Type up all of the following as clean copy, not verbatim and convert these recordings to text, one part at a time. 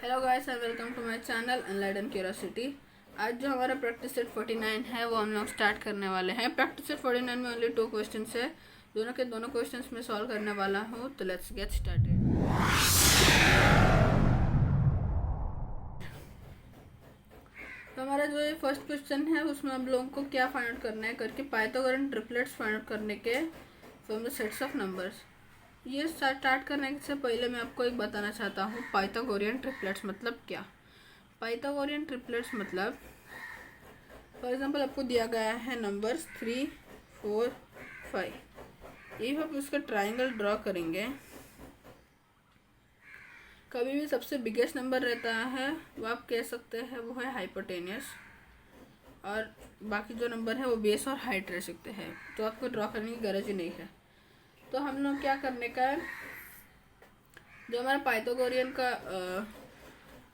Hello guys and welcome to my channel Enlighten Curiosity. आज जो हमारा प्रैक्टिस सेट 49 है वो हम लोग स्टार्ट करने वाले हैं। प्रैक्टिस सेट 49 में ओनली 2 क्वेश्चंस है, दोनों के दोनों क्वेश्चंस में सॉल्व करने वाला हूँ। तो लेट्स गेट स्टार्टेड। तो हमारा जो ये फर्स्ट क्वेश्चन है उसमें हम लोगों को क्या फाइंड आउट करना है करके पाइथागोरन ट्रिपलेट्स फाइंड आउट करने के from the sets of numbers. ये स्टार्ट करने से पहले मैं आपको एक बताना चाहता हूँ पाइथागोरियन ट्रिपलेट्स मतलब क्या। पाइथागोरियन ट्रिपलेट्स मतलब फॉर एग्जांपल आपको दिया गया है नंबर्स 3, 4, 5। ये आप उसका ट्राइंगल ड्रॉ करेंगे। कभी भी सबसे बिगेस्ट नंबर रहता है वो आप कह सकते हैं वो है हाइपोटेनियस, और बाकी जो नंबर है वो बेस और हाइट रह सकते हैं, तो आपको ड्रॉ करने की गरज ही नहीं है। तो हम लोग क्या करने का है, जो हमारा पाइथागोरियन का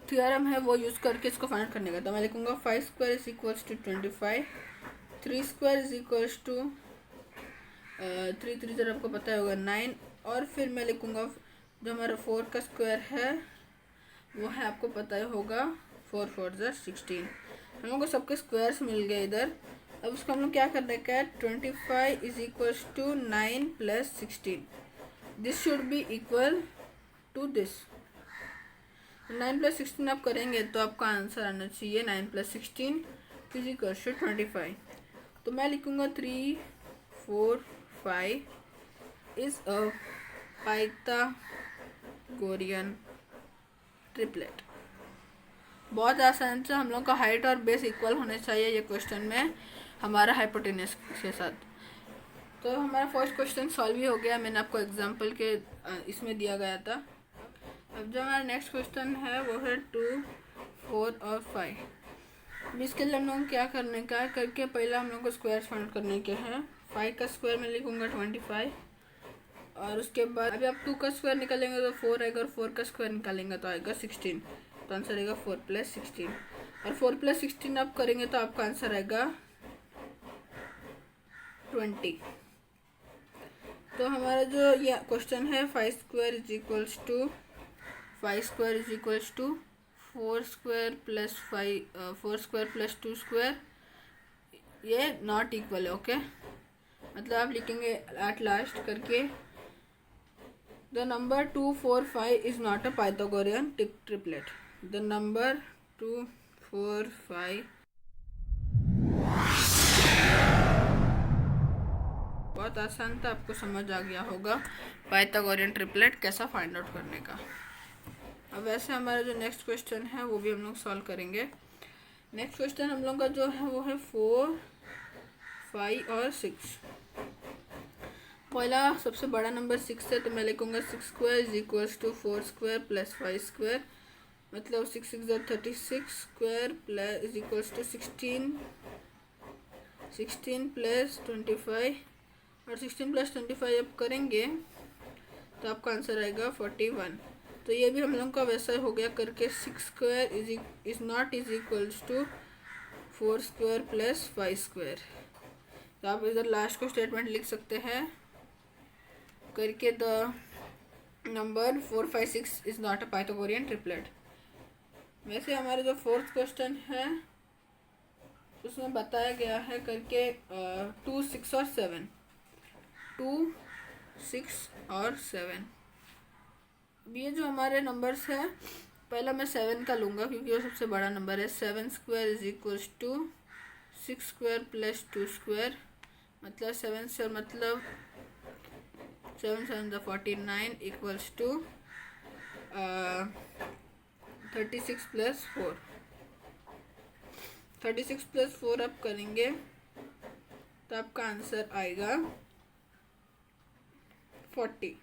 थ्योरम है वो यूज़ करके इसको फाइंड करने का। तो मैं लिखूँगा 5 square is equals to 25, 3 square is equals to 3 जरा आपको पता होगा 9, और फिर मैं लिखूँगा जो हमारा 4 का स्क्वायर है वो है आपको पता ही होगा 4 4 ज़ा 16। हम लोग को सबके स्क्वायर्स मिल गए इधर। अब उसको हम लोग क्या करने का है, 25 is equals to 9 plus 16। This should be equal to this. 9 plus 16 आप करेंगे तो आपका आंसर आना चाहिए 9 प्लस 16 इज इक्वल टू 25। तो मैं लिखूँगा 3, 4, 5 इज अ पाइथागोरियन ट्रिपलेट। बहुत आसान से हम लोग का हाइट और बेस इक्वल होने चाहिए ये क्वेश्चन में हमारा हाइपोटेनस के साथ। तो हमारा फर्स्ट क्वेश्चन सॉल्व ही हो गया, मैंने आपको एग्जांपल के इसमें दिया गया था। अब जो हमारा नेक्स्ट क्वेश्चन है वो है 2, 4 और 5। इसके लिए हम लोग क्या करने का है करके पहले हम लोग को स्क्वायर फाइंड करने के हैं। 5 का स्क्वायर में लिखूँगा 25, और उसके बाद अभी आप 2 का स्क्वायर निकालेंगे तो 4 आएगा, और 4 का स्क्वायर निकालेंगे तो आएगा 16। तो आंसर आएगा 4 प्लस 16, और 4 प्लस 16 आप करेंगे तो आपका आंसर आएगा 20। तो हमारा जो ये क्वेश्चन है 5 square is equals to 4 square plus 4 square plus 2 square, ये नॉट इक्वल है। ओके, मतलब आप लिखेंगे एट लास्ट करके the number 2, 4, 5 is not a Pythagorean triplet. The number 2, 4, 5 बहुत आसान था, आपको समझ आ गया होगा पाइथागोरियन ट्रिपलेट कैसा फाइंड आउट करने का। अब वैसे हमारा जो नेक्स्ट क्वेश्चन है वो भी हम लोग सॉल्व करेंगे। नेक्स्ट क्वेश्चन हम लोग का जो है वो है 4, 5 और 6। पहला सबसे बड़ा नंबर 6 है, तो मैं लिखूँगा 6 square is equals to 4 square plus 5 square, मतलब 6 6 36 square plus is equals to 16 plus 25, और 16 प्लस 25 आप करेंगे तो आपका आंसर आएगा 41। तो ये भी हम लोग का वैसा हो गया करके 6 square is not is equals to 4 square plus 5 square. तो आप इधर लास्ट को स्टेटमेंट लिख सकते हैं करके the number 4, 5, 6 is not a Pythagorean triplet. वैसे हमारा जो फोर्थ क्वेश्चन है उसमें बताया गया है करके 2, 6 और 7। 2, 6 और 7। अब ये जो हमारे नंबर्स है पहला मैं 7 का लूँगा क्योंकि वो सबसे बड़ा नंबर है। 7 square is equals to 6 square plus 2 square, मतलब 7 से मतलब 7 7 49 इक्वल्स टू 36 प्लस 4। 36 प्लस 4 आप करेंगे तो आपका आंसर आएगा 40,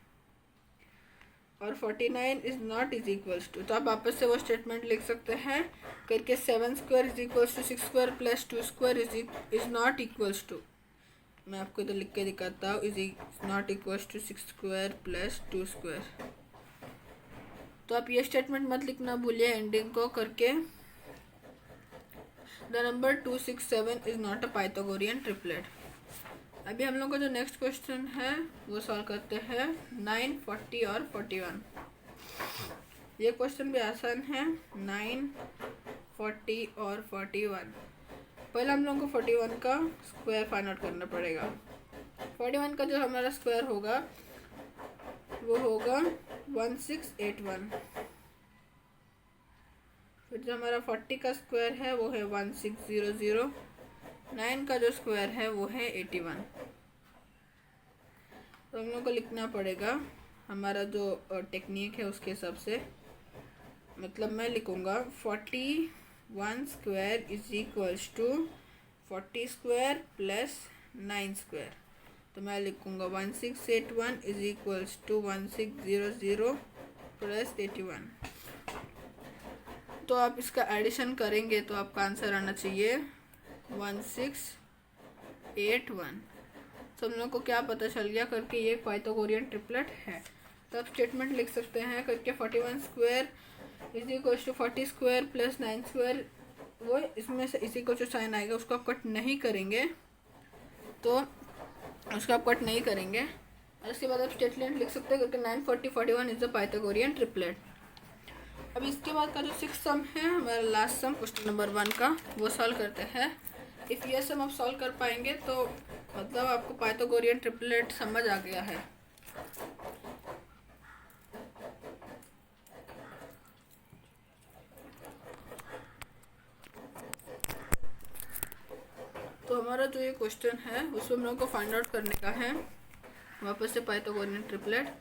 और 49 is not is equals to, तो आप वापस से वो स्टेटमेंट लिख सकते हैं करके 7 square is equals to 6 square plus 2 square is not equals to, मैं आपको इधर लिख के दिखाता हूँ, is not equals to 6 square plus 2 square. तो आप ये स्टेटमेंट मत लिखना भूलिए एंडिंग को करके the number 2, 6, 7 is not a Pythagorean triplet. अभी हम लोग का जो नेक्स्ट क्वेश्चन है वो सॉल्व करते हैं 9, 40 और 41। ये क्वेश्चन भी आसान है। 9, 40 और 41। पहले हम लोगों को 41 का स्क्वायर फाइंड आउट करना पड़ेगा। 41 का जो हमारा स्क्वायर होगा वो होगा 1681। फिर जो हमारा 40 का स्क्वायर है वो है 1600। 9 का जो स्क्वायर है वो है 81। तो हम लोग को लिखना पड़ेगा हमारा जो टेक्निक है उसके हिसाब से। मतलब मैं लिखूँगा 41 square is equals to 40 square plus 9 square. तो मैं लिखूँगा 1681 इज इक्वल्स टू 1600 प्लस 81। तो आप इसका एडिशन करेंगे तो आपका आंसर आना चाहिए 1681। तो हम लोग को क्या पता चल गया करके ये पाइथागोरियन ट्रिपलेट है। तो आप स्टेटमेंट लिख सकते हैं करके 41 square is equal to 40 square plus 9 square. वो इसमें से इसी को जो साइन आएगा उसको आप कट नहीं करेंगे, तो उसको आप कट नहीं करेंगे। और उसके बाद आप स्टेटमेंट लिख सकते हैं करके 940 41 इज द पाइथागोरियन ट्रिपलेट। अब इसके बाद का जो 6th सम है हमारा लास्ट सम क्वेश्चन नंबर 1 का, वो सॉल्व करते हैं। इफ़ ये सम आप सॉल्व कर पाएंगे तो मतलब आपको पाइथागोरियन ट्रिपलेट समझ आ गया है। तो हमारा जो ये क्वेश्चन है उसमें हम लोगों को फाइंड आउट करने का है वापस से पाइथागोरियन ट्रिपलेट।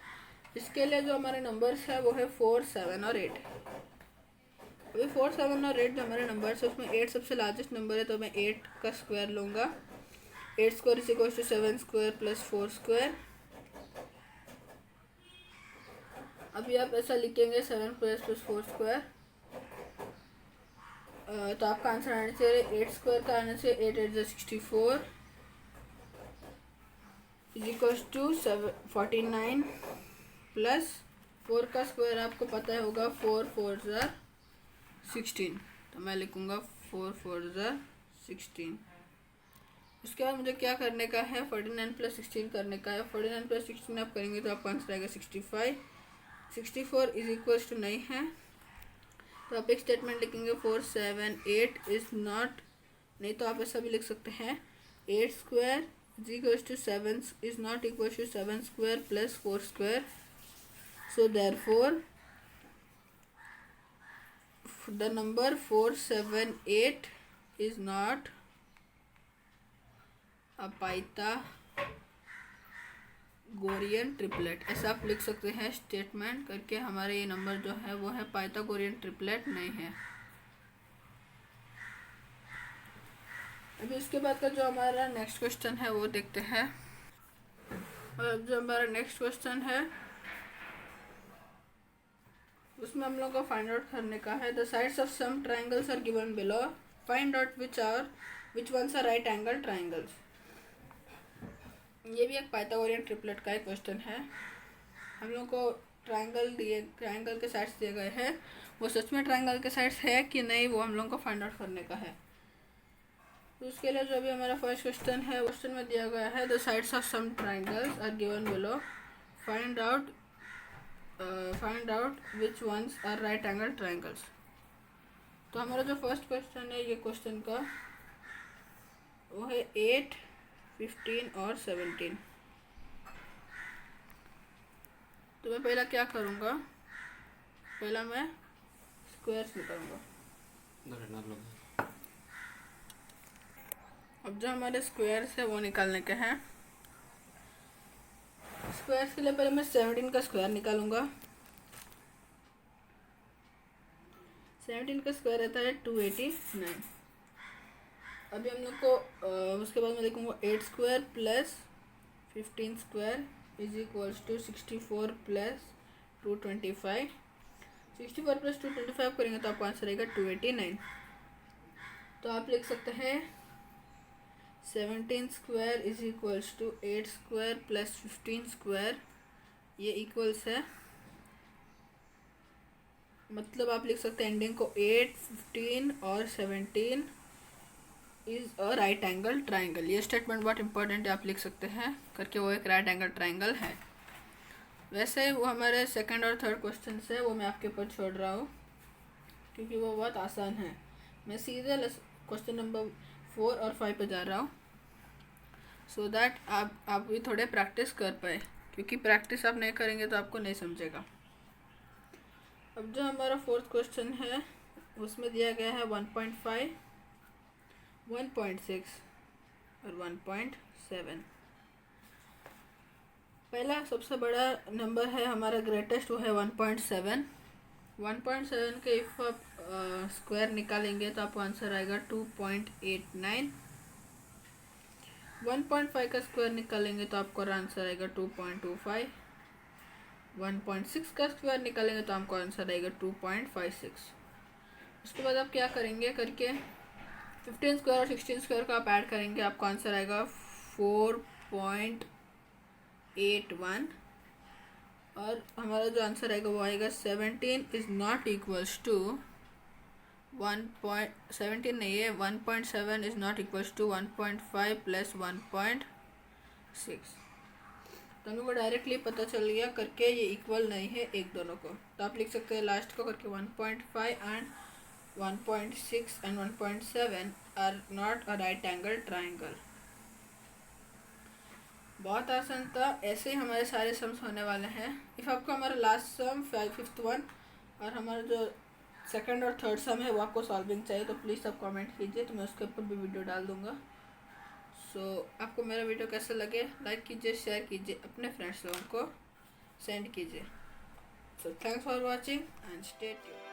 इसके लिए जो हमारे नंबर्स है वो है 4, 7 और 8। अभी 4, 7 और 8 जो हमारे नंबर्स है उसमें 8 सबसे लार्जेस्ट नंबर है, तो मैं 8 का स्क्वायर लूँगा। 8 square is equal to 7 square plus 4 square. अभी आप ऐसा लिखेंगे 7 प्लस 4 स्क्वायर, तो आपका आंसर आना चाहिए 8 स्क्वायर का आना चाहिए 8 8 64 इज इक्वल टू 49 प्लस 4 का स्क्वायर आपको पता है होगा 4 4 16। तो मैं लिखूँगा 4 4 16। उसके बाद मुझे क्या करने का है 49 प्लस 16 करने का है। 49 प्लस 16 आप करेंगे तो आपका आंसर आएगा 65। 64 इज इक्वल टू नहीं है, तो आप एक स्टेटमेंट लिखेंगे 4 7 8 इज नॉट, नहीं तो आप ऐसा भी लिख सकते हैं 8 square is equal to 7 is not equal to 7 square plus 4 square. So therefore the number 478 is not a Pythagorean triplet. ऐसा आप लिख सकते हैं स्टेटमेंट करके हमारे ये नंबर जो है वो है पाइथागोरियन ट्रिपलेट नहीं है। अभी इसके बाद का जो हमारा नेक्स्ट क्वेश्चन है वो देखते हैं। और अब जो हमारा नेक्स्ट क्वेश्चन है उसमें हम लोग को फाइंड आउट करने का है the sides of some triangles are given below, find out which ones are right angle triangles. ये भी एक पाइथागोरियन ट्रिपलेट का एक क्वेश्चन है। हम लोग को ट्राइंगल के साइड्स दिए गए हैं, वो सच में ट्राइंगल के साइड्स है कि नहीं वो हम लोग को फाइंड आउट करने का है। तो उसके लिए जो भी हमारा फर्स्ट क्वेश्चन है क्वेश्चन में दिया गया है the sides of some triangles are given below, find out which ones are right angle triangles. तो हमारा जो फर्स्ट क्वेश्चन है ये क्वेश्चन का वो है 8, 15 और 17। तो मैं पहला क्या करूँगा, पहला मैं स्क्वायर्स निकालूंगा। अब जो हमारे स्क्वायर्स है वो निकालने के हैं। स्क्वायर्स के लिए पहले मैं 17 का स्क्वायर निकालूंगा। 17 का स्क्वायर रहता है 289। अभी हम लोग को उसके बाद मैं देखूँगा 8 square plus 15 square is equals to 64 plus 225। 64 plus 225 करेंगे तो आपका आंसर आएगा 289। तो आप लिख सकते हैं 17 square is equals to 8 square plus 15 square, ये इक्वल्स है, मतलब आप लिख सकते हैं एंडिंग को 8, 15 और 17 is a right angle triangle. ये स्टेटमेंट बहुत इंपॉर्टेंट है, आप लिख सकते हैं करके वो एक राइट एंगल ट्राइंगल है। वैसे वो हमारे सेकंड और थर्ड क्वेश्चन है वो मैं आपके ऊपर छोड़ रहा हूँ क्योंकि वो बहुत आसान है। मैं सीधे क्वेश्चन नंबर 4 और 5 पे जा रहा हूँ सो दैट आप भी थोड़े प्रैक्टिस कर पाए, क्योंकि प्रैक्टिस आप नहीं करेंगे तो आपको नहीं समझेगा। अब जो हमारा फोर्थ क्वेश्चन है उसमें दिया गया है 1.5, 1.6 और 1.7। पहला सबसे बड़ा नंबर है हमारा ग्रेटेस्ट, वो है 1.7। 1.7 के इफ आप स्क्वायर निकालेंगे तो आपको आंसर आएगा 2.89। 1.5 का स्क्वायर निकालेंगे तो आपको आंसर आएगा 2.25। 1.6 का स्क्वायर निकालेंगे तो आपको आंसर आएगा 2.56। उसके बाद आप क्या करेंगे करके 15 स्क्वायर और 16 स्क्वायर का आप ऐड करेंगे, आपको आंसर आएगा 4.81। और हमारा जो आंसर आएगा वो आएगा 17 इज़ नॉट इक्वल्स टू 1.17 नहीं है, 1.7 is not equals to 1.5 plus 1.6। तो हमें को डायरेक्टली पता चल गया करके ये इक्वल नहीं है एक दोनों को, तो आप लिख सकते हैं लास्ट को करके 1.5 and 1.6 and 1.7 are not a right angle triangle. बहुत आसान था, ऐसे ही हमारे सारे सम्स होने वाले हैं। इफ़ आपको हमारा लास्ट सम 5th वन और हमारा जो सेकंड और थर्ड सम है वो आपको सॉल्विंग चाहिए तो प्लीज़ आप कमेंट कीजिए, तो मैं उसके ऊपर भी वीडियो डाल दूँगा। आपको मेरा वीडियो कैसे लगे लाइक कीजिए, शेयर कीजिए, अपने फ्रेंड्स लोगों को सेंड कीजिए। So thanks for watching and stay tuned.